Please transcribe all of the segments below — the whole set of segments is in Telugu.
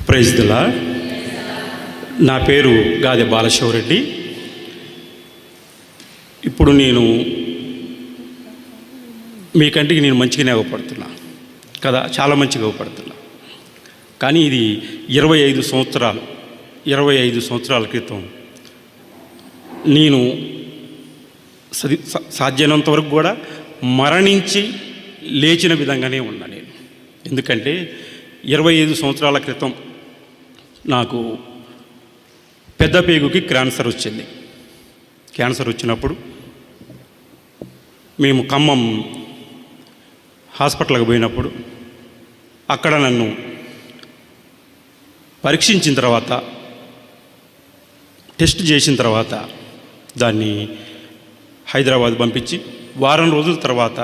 Praise the lord. నా పేరు గాదె బాలశివరెడ్డి. ఇప్పుడు నేను మీ కంటికి నేను మంచిగానే అవ్వపడుతున్నా కదా, చాలా మంచిగా అవ్వపడుతున్నా. కానీ ఇది 25 సంవత్సరాల క్రితం నేను సాధ్యమైనంత వరకు కూడా మరణించి లేచిన విధంగానే ఉన్నా నేను. ఎందుకంటే 25 సంవత్సరాల క్రితం నాకు పెద్ద పేగుకి క్యాన్సర్ వచ్చింది. క్యాన్సర్ వచ్చినప్పుడు మేము ఖమ్మం హాస్పిటల్కి పోయినప్పుడు అక్కడ నన్ను పరీక్షించిన తర్వాత, టెస్ట్ చేసిన తర్వాత దాన్ని హైదరాబాద్ పంపించి వారం రోజుల తర్వాత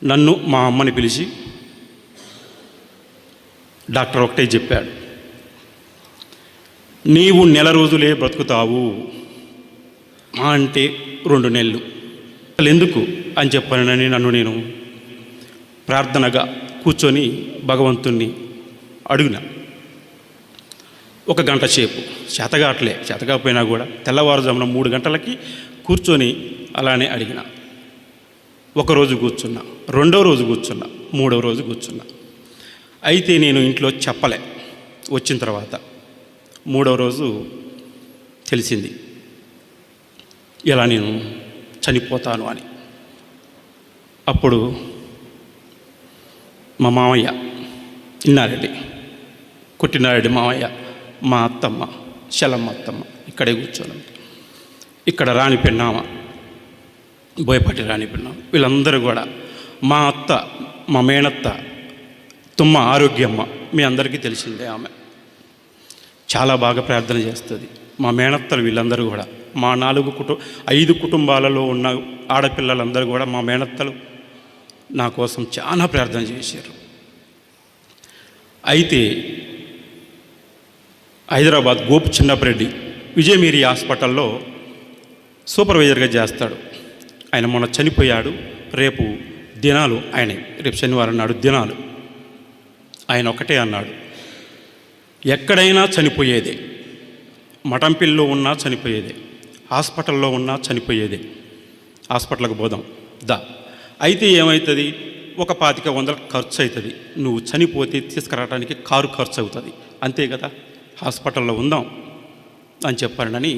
నన్ను మా అమ్మని పిలిచి డాక్టర్ ఒకటే చెప్పాడు, నీవు నెల రోజులే బ్రతుకుతావు అంటే 2 నెలలు. అసలు ఎందుకు అని చెప్పానని నన్ను నేను ప్రార్థనగా కూర్చొని భగవంతుణ్ణి అడిగిన. 1 గంట సేపు చేతగాపోయినా కూడా తెల్లవారుజామున 3 గంటలకి కూర్చొని అలానే అడిగిన. 1 రోజు కూర్చున్నా, 2వ రోజు కూర్చున్నా, 3వ రోజు కూర్చున్నా. అయితే నేను ఇంట్లో చెప్పలే. వచ్చిన తర్వాత 3వ రోజు తెలిసింది ఇలా నేను చనిపోతాను అని. అప్పుడు మా మామయ్య ఇన్నారెడ్డి, కొట్టినారెడ్డి మామయ్య, మా అత్తమ్మ శలమ్మ అత్తమ్మ ఇక్కడే కూర్చోను. ఇక్కడ రాణిపెన్నామ, బోయపాటి రాణిపెన్నామ, వీళ్ళందరూ కూడా, మా అత్త, మా మేనత్త తుమ్మ ఆరోగ్యమ్మ, మీ అందరికీ తెలిసిందే. ఆమె చాలా బాగా ప్రార్థన చేస్తుంది. మా మేనత్తలు వీళ్ళందరూ కూడా, మా 5 కుటుంబాలలో ఉన్న ఆడపిల్లలందరూ కూడా మా మేనత్తలు నా కోసం చాలా ప్రార్థన చేశారు. అయితే హైదరాబాద్ గోపు చిన్నపరెడ్డి విజయమీరి హాస్పిటల్లో సూపర్వైజర్గా చేస్తాడు. ఆయన మొన్న చనిపోయాడు. రేపు దినాలు ఆయన, రేపు శనివారం నాడు దినాలు. ఆయన ఒకటే అన్నాడు, ఎక్కడైనా చనిపోయేదే, మఠంపిల్లో ఉన్నా చనిపోయేదే, హాస్పిటల్లో ఉన్నా చనిపోయేదే, హాస్పిటల్కి పోదాం దా. అయితే ఏమవుతుంది, 1,500 ఖర్చు అవుతుంది. నువ్వు చనిపోతే తీసుకురావడానికి కారు ఖర్చు అవుతుంది, అంతే కదా, హాస్పిటల్లో ఉందాం అని చెప్పానని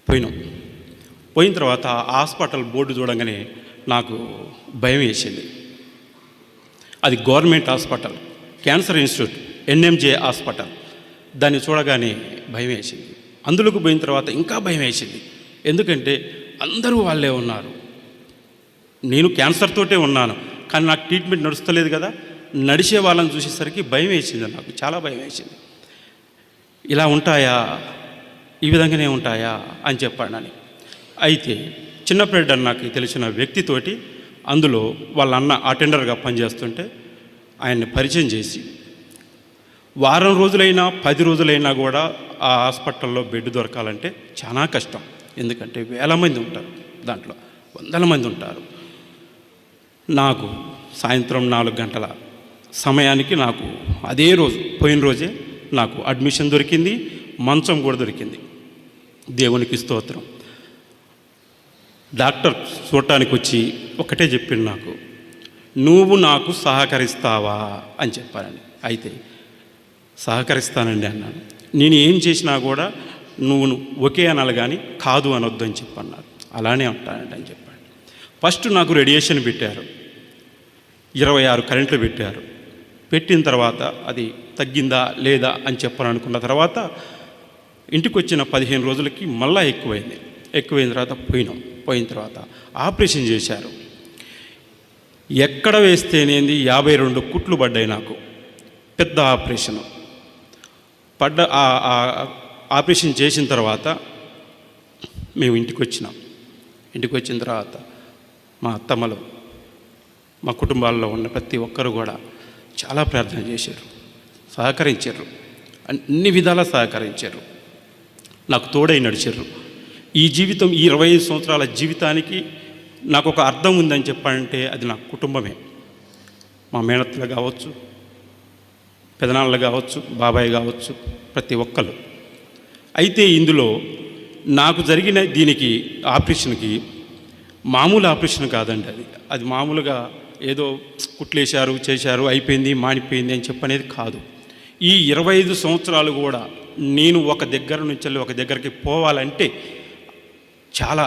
పోయినాం. పోయిన తర్వాత హాస్పిటల్ బోర్డు చూడంగానే నాకు భయం వేసింది. అది government hospital, cancer institute, NMJ hospital. దాన్ని చూడగానే భయం వేసింది. అందులోకి పోయిన తర్వాత ఇంకా భయం వేసింది. ఎందుకంటే అందరూ వాళ్ళే ఉన్నారు, నేను క్యాన్సర్తోటే ఉన్నాను, కానీ నాకు ట్రీట్మెంట్ నడుస్తలేదు కదా. నడిచే వాళ్ళని చూసేసరికి భయం వేసింది, నాకు చాలా భయం వేసింది. ఇలా ఉంటాయా, ఈ విధంగానే ఉంటాయా అని చెప్పాడని. అయితే చిన్నపరెడ్డి నాకు తెలిసిన వ్యక్తితోటి, అందులో వాళ్ళ అన్న అటెండర్గా పనిచేస్తుంటే ఆయన్ని పరిచయం చేసి, వారం రోజులైనా 10 రోజులైనా కూడా ఆ హాస్పిటల్లో బెడ్ దొరకాలంటే చాలా కష్టం. ఎందుకంటే వేల మంది ఉంటారు, దాంట్లో వందల మంది ఉంటారు. నాకు సాయంత్రం 4 గంటల సమయానికి నాకు అదే రోజు, పోయిన రోజే నాకు అడ్మిషన్ దొరికింది, మంచం కూడా దొరికింది. దేవునికి స్తోత్రం. డాక్టర్ చూడటానికి వచ్చి ఒకటే చెప్పిండు నాకు, నువ్వు నాకు సహకరిస్తావా అని చెప్పానని. అయితే సహకరిస్తానండి అన్నాను. నేను ఏం చేసినా కూడా నువ్వు ఒకే అనాలి కానీ కాదు అనొద్దు అని చెప్పన్నారు. అలానే ఉంటానండి అని చెప్పాడు. ఫస్ట్ నాకు రేడియేషన్ పెట్టారు, 26 కరెంట్లు పెట్టారు. పెట్టిన తర్వాత అది తగ్గిందా లేదా అని చెప్పాలనుకున్న తర్వాత ఇంటికి వచ్చిన 15 రోజులకి మళ్ళా ఎక్కువైన తర్వాత పోయిన తర్వాత ఆపరేషన్ చేశారు. ఎక్కడ వేస్తేనేది 52 కుట్లు పడ్డాయి నాకు. పెద్ద ఆపరేషను ఆపరేషన్ చేసిన తర్వాత మేము ఇంటికి వచ్చిన తర్వాత మా అత్తమ్మలు, మా కుటుంబాల్లో ఉన్న ప్రతి ఒక్కరు కూడా చాలా ప్రార్థన చేశారు, సహకరించారు, అన్ని విధాలా సహకరించారు, నాకు తోడై నడిచారు. ఈ జీవితం, ఈ 25 సంవత్సరాల జీవితానికి నాకు ఒక అర్థం ఉందని చెప్పాలంటే అది నా కుటుంబమే. మా మేనత్తలు కావచ్చు, పెదనాళ్ళు కావచ్చు, బాబాయ్ కావచ్చు, ప్రతి ఒక్కరు. అయితే ఇందులో నాకు జరిగిన దీనికి ఆపరేషన్కి మామూలు ఆపరేషన్ కాదండి. అది మామూలుగా ఏదో కుట్లేశారు, చేశారు, అయిపోయింది, మానిపోయింది అని చెప్పనేది కాదు. ఈ 25 సంవత్సరాలు కూడా నేను ఒక దగ్గర నుంచి ఒక దగ్గరికి పోవాలంటే చాలా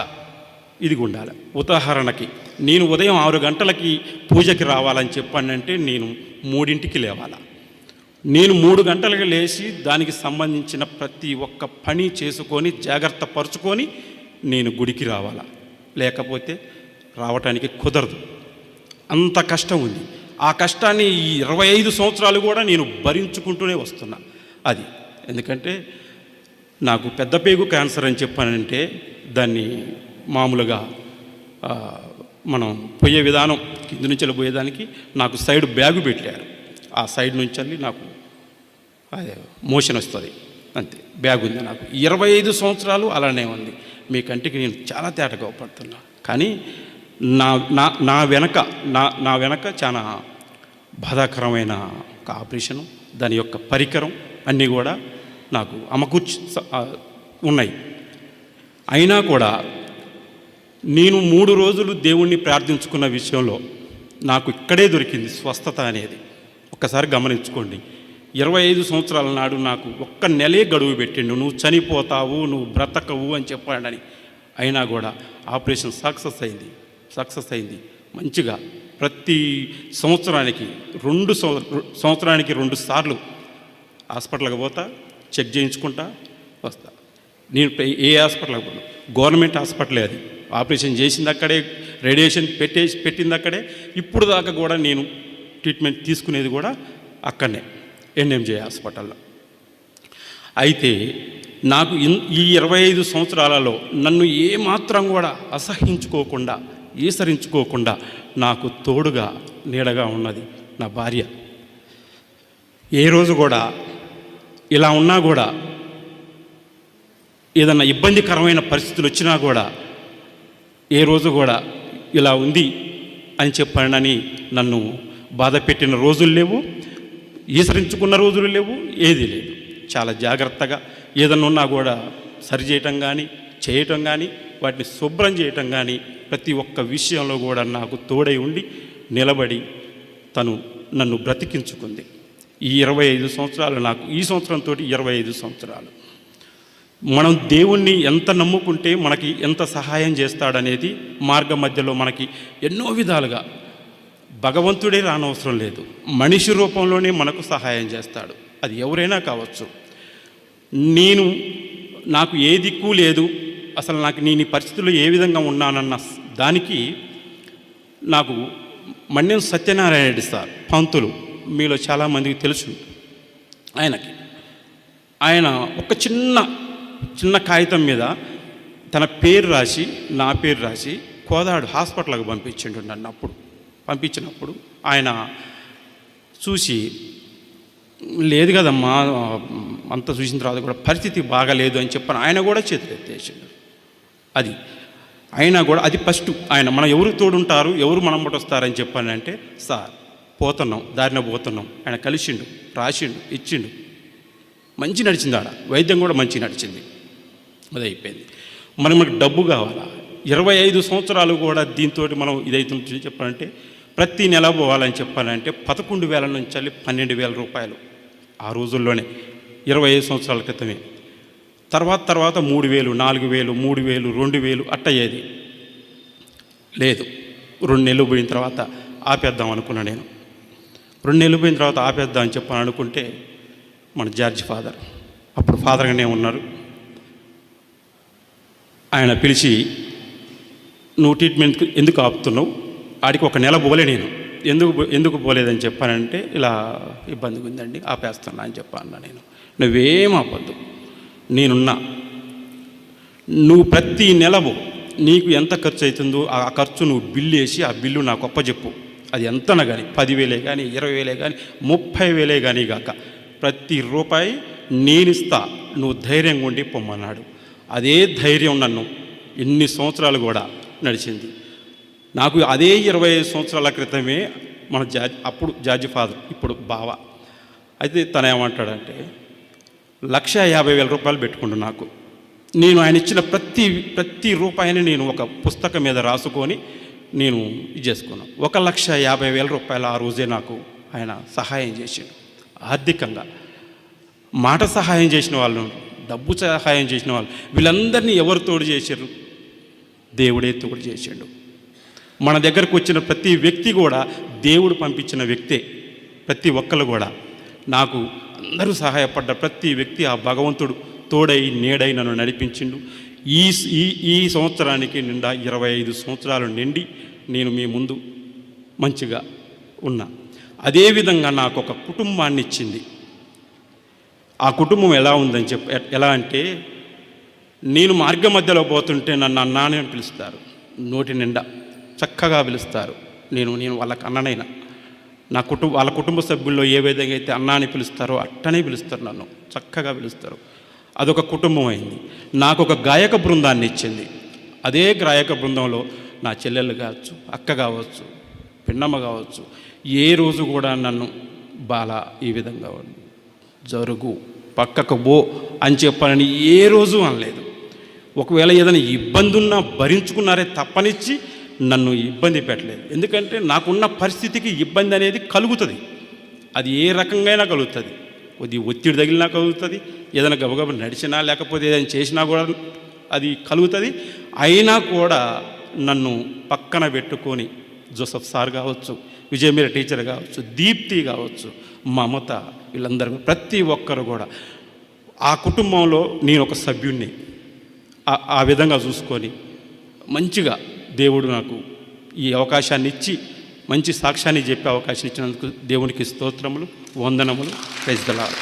ఇదిగా ఉండాలి. ఉదాహరణకి నేను ఉదయం 6 గంటలకి పూజకి రావాలని చెప్పానంటే నేను 3ంటికి లేవాలా. నేను 3 గంటలకు లేచి దానికి సంబంధించిన ప్రతి ఒక్క పని చేసుకొని జాగ్రత్త పరుచుకొని నేను గుడికి రావాలా, లేకపోతే రావటానికి కుదరదు. అంత కష్టం ఉంది. ఆ కష్టాన్ని ఈ 25 సంవత్సరాలు కూడా నేను భరించుకుంటూనే వస్తున్నా. అది ఎందుకంటే నాకు పెద్ద పేగు క్యాన్సర్ అని చెప్పానంటే దాన్ని మామూలుగా మనం పోయే విధానం కింద నుంచి పోయేదానికి నాకు సైడ్ బ్యాగు పెట్టారు. ఆ సైడ్ నుంచి వెళ్ళి నాకు అదే మోషన్ వస్తుంది, అంతే. బ్యాగ్ ఉంది నాకు. 25 సంవత్సరాలు అలానే ఉంది. మీ కంటికి నేను చాలా తేటగా పడుతున్నా. కానీ నా వెనక చాలా బాధాకరమైన ఒక ఆపరేషను, దాని యొక్క పరికరం అన్నీ కూడా నాకు అమకూర్చి ఉన్నాయి. అయినా కూడా నేను 3 రోజులు దేవుణ్ణి ప్రార్థించుకున్న విషయంలో నాకు ఇక్కడే దొరికింది స్వస్థత అనేది. ఒక్కసారి గమనించుకోండి. 25 సంవత్సరాల నాడు నాకు ఒక్క నెలే గడువు పెట్టిండు, నువ్వు చనిపోతావు, నువ్వు బ్రతకవు అని చెప్పాడని. అయినా కూడా ఆపరేషన్ సక్సెస్ అయింది మంచిగా. ప్రతి సంవత్సరానికి 2 సార్లు హాస్పిటల్కి పోతా, చెక్ చేయించుకుంటా వస్తా. నేను ఏ హాస్పిటల్కి పోను, గవర్నమెంట్ హాస్పిటలే అది. ఆపరేషన్ చేసింది అక్కడే, రేడియేషన్ పెట్టింది అక్కడే. ఇప్పుడు దాకా కూడా నేను ట్రీట్మెంట్ తీసుకునేది కూడా అక్కడనే, ఎన్ఎంజే హాస్పిటల్లో. అయితే నాకు ఈ 25 సంవత్సరాలలో నన్ను ఏమాత్రం కూడా అసహించుకోకుండా, ఈసరించుకోకుండా నాకు తోడుగా నీడగా ఉన్నది నా భార్య. ఏ రోజు కూడా ఇలా ఉన్నా కూడా, ఏదన్నా ఇబ్బందికరమైన పరిస్థితులు వచ్చినా కూడా, ఏ రోజు కూడా ఇలా ఉంది అని చెప్పానని నన్ను బాధ పెట్టిన రోజులు లేవు, ఈసరించుకున్న రోజులు లేవు, ఏదీ లేదు. చాలా జాగ్రత్తగా ఏదన్నా ఉన్నా కూడా సరి చేయటం కానీ వాటిని శుభ్రం చేయటం కానీ ప్రతి ఒక్క విషయంలో కూడా నాకు తోడై ఉండి నిలబడి తను నన్ను బ్రతికించుకుంది. ఈ 25 సంవత్సరాలు నాకు, ఈ సంవత్సరంతో 25 సంవత్సరాలు. మనం దేవుణ్ణి ఎంత నమ్ముకుంటే మనకి ఎంత సహాయం చేస్తాడనేది మార్గ మధ్యలో మనకి ఎన్నో విధాలుగా, భగవంతుడే రానవసరం లేదు, మనిషి రూపంలోనే మనకు సహాయం చేస్తాడు. అది ఎవరైనా కావచ్చు. నాకు ఏ దిక్కు లేదు, అసలు నేను ఈ పరిస్థితుల్లో ఏ విధంగా ఉన్నానన్న దానికి నాకు మన్యం సత్యనారాయణ రెడ్డి సార్ పంతులు, మీలో చాలామందికి తెలుసు. ఆయన ఒక చిన్న కాగితం మీద తన పేరు రాసి, నా పేరు రాసి కోదాడు హాస్పిటల్కి పంపించిండు నన్ను. పంపించినప్పుడు ఆయన చూసి, లేదు కదమ్మా, అంత చూసిన తర్వాత కూడా పరిస్థితి బాగాలేదు అని చెప్పాను. ఆయన కూడా చేతులు ఎత్తేసిండు. అది అయినా కూడా అది ఫస్ట్ ఆయన, మనం ఎవరు తోడుంటారు, ఎవరు మనం వస్తారని చెప్పానంటే, సార్ పోతున్నాం, దారిన పోతున్నాం. ఆయన కలిసిండు, రాసిండు, ఇచ్చిండు. మంచి నడిచింది. ఆడ వైద్యం కూడా మంచి నడిచింది. అది అయిపోయింది. మనకు డబ్బు కావాలా? 25 సంవత్సరాలు కూడా దీంతో మనం ఇదైతుంది చెప్పాలంటే, ప్రతి నెల పోవాలని చెప్పాలంటే 11,000 నుంచి 12,000 రూపాయలు ఆ రోజుల్లోనే, 25 సంవత్సరాల క్రితమే. తర్వాత 3,000, 4,000, 3,000, 2,000 అట్టయ్యేది. లేదు, 2 నెలలు పోయిన తర్వాత ఆపేద్దాం అనుకున్నా నేను. 2 నెలలు పోయిన తర్వాత ఆపేద్దాం అని చెప్పని అనుకుంటే, మన జార్జ్ ఫాదర్, అప్పుడు ఫాదర్గానే ఉన్నారు, ఆయన పిలిచి, నువ్వు ట్రీట్మెంట్ ఎందుకు ఆపుతున్నావు? ఆడికి 1 నెల పోలే నేను. ఎందుకు పోలేదని చెప్పానంటే, ఇలా ఇబ్బందిగా ఉందండి, ఆపేస్తున్నా అని చెప్పాను నేను. నువ్వేం ఆపద్దు, నేనున్నా. నువ్వు ప్రతి నెలవు నీకు ఎంత ఖర్చు అవుతుందో ఆ ఖర్చు నువ్వు బిల్లు వేసి, ఆ బిల్లు నాకు అప్పచెప్పు. అది ఎంతనా కానీ, 10,000 కానీ, 20,000 కానీ, 30,000 కానీ కాక, ప్రతి రూపాయి నేనిస్తా, నువ్వు ధైర్యంగా ఉండి పొమ్మన్నాడు. అదే ధైర్యం నన్ను ఎన్ని సంవత్సరాలు కూడా నడిచింది. నాకు అదే 25 సంవత్సరాల క్రితమే మన అప్పుడు జార్జి ఫాదర్, ఇప్పుడు బావ, అయితే తను ఏమంటాడంటే 1,50,000 పెట్టుకుండు నాకు. నేను ఆయన ఇచ్చిన ప్రతి రూపాయిని నేను ఒక పుస్తకం మీద రాసుకొని నేను ఇది చేసుకున్నాను. 1,50,000 ఆ రోజే నాకు ఆయన సహాయం చేసిండు. ఆర్థికంగా మాట సహాయం చేసిన వాళ్ళు, డబ్బు సహాయం చేసిన వాళ్ళు, వీళ్ళందరినీ ఎవరు తోడు చేశారు? దేవుడే తోడు చేసిండు. మన దగ్గరకు వచ్చిన ప్రతి వ్యక్తి కూడా దేవుడు పంపించిన వ్యక్తే. ప్రతి ఒక్కరు కూడా నాకు అందరూ సహాయపడ్డ ప్రతి వ్యక్తి ఆ భగవంతుడు తోడై నీడై నన్ను నడిపించిండు. ఈ సంవత్సరానికి నిండా 25 సంవత్సరాలు నిండి నేను మీ ముందు మంచిగా ఉన్నా. అదేవిధంగా నాకు ఒక కుటుంబాన్ని ఇచ్చింది. ఆ కుటుంబం ఎలా ఉందని ఎలా అంటే, నేను మార్గ మధ్యలో పోతుంటే నన్ను అన్నానే పిలుస్తారు, నోటి నిండా చక్కగా పిలుస్తారు. నేను వాళ్ళకి అన్ననైనా, వాళ్ళ కుటుంబ సభ్యుల్లో ఏ విధంగా అయితే అన్నా అని పిలుస్తారో అట్టనే పిలుస్తారు, నన్ను చక్కగా పిలుస్తారు. అదొక కుటుంబం అయింది. నాకు ఒక గాయక బృందాన్ని ఇచ్చింది. అదే గాయక బృందంలో నా చెల్లెళ్ళు కావచ్చు, అక్క కావచ్చు, పిన్నమ్మ కావచ్చు, ఏ రోజు కూడా నన్ను బాల ఈ విధంగా జరుగు, పక్కకు బో అని చెప్పాలని ఏ రోజు అనలేదు. ఒకవేళ ఏదైనా ఇబ్బంది ఉన్నా భరించుకున్నారే తప్పనిచ్చి నన్ను ఇబ్బంది పెట్టలేదు. ఎందుకంటే నాకున్న పరిస్థితికి ఇబ్బంది అనేది కలుగుతుంది. అది ఏ రకంగా కలుగుతుంది. కొద్ది ఒత్తిడి తగిలినా కలుగుతుంది, ఏదైనా గబగబ నడిచినా లేకపోతే ఏదైనా చేసినా కూడా అది కలుగుతుంది. అయినా కూడా నన్ను పక్కన పెట్టుకొని జోసఫ్ సార్ కావచ్చు, విజయమీర టీచర్ కావచ్చు, దీప్తి కావచ్చు, మమత, వీళ్ళందరూ ప్రతి ఒక్కరు కూడా ఆ కుటుంబంలో నేను ఒక సభ్యుణ్ణి ఆ విధంగా చూసుకొని మంచిగా దేవుడు నాకు ఈ అవకాశాన్ని ఇచ్చి మంచి సాక్ష్యాన్ని చెప్పే అవకాశం ఇచ్చినందుకు దేవునికి స్తోత్రములు, వందనములు. Praise the lord.